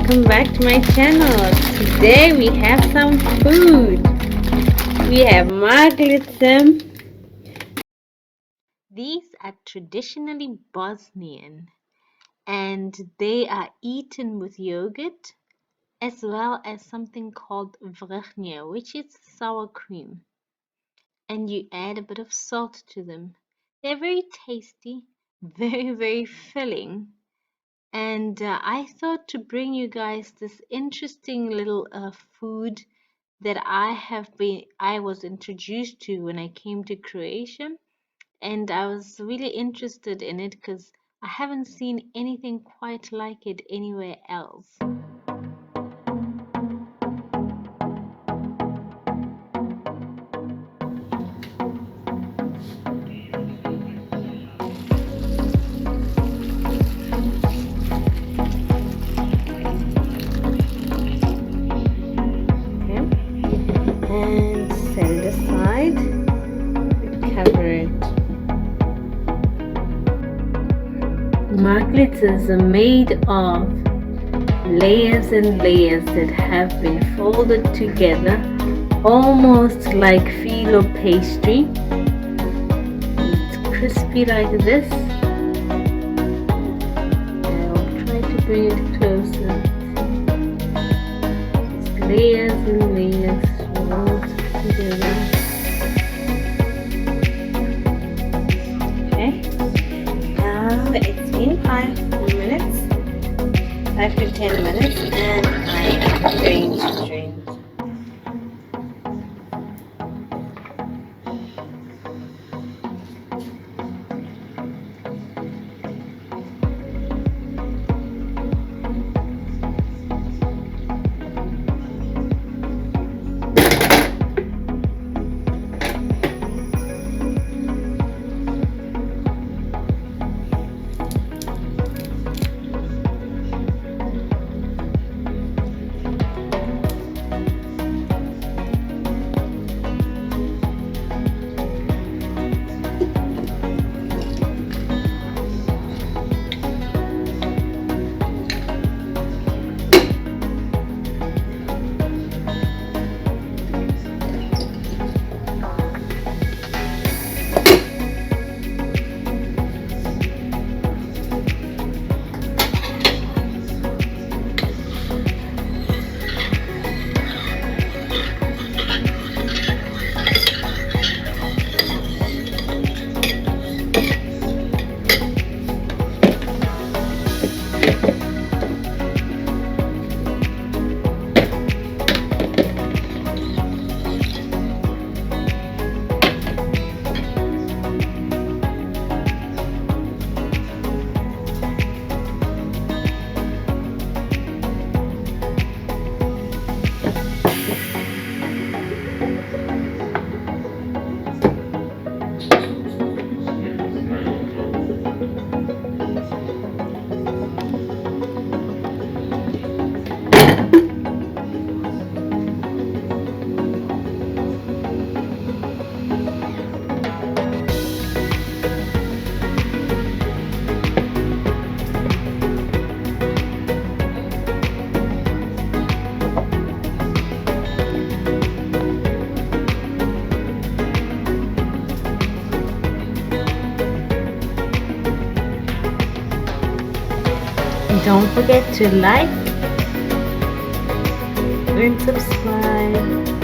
welcome back to my channel. Today we have some food. We have maglice. These are traditionally Bosnian and they are eaten with yogurt as well as something called vrhnje, which is sour cream, and you add a bit of salt to them. They're very tasty, very filling. And I thought to bring you guys this interesting little food that I was introduced to when I came to Croatia, and I was really interested in it because I haven't seen anything quite like it anywhere else. And set it aside, cover it. Maglices are made of layers and layers that have been folded together almost like filo pastry. It's crispy like this. I'll try to bring it closer. It's layers and layers rolled together. Okay, now it's been 5 minutes, 5 to 10 minutes, and I'm going to drain it. Don't forget to like and subscribe.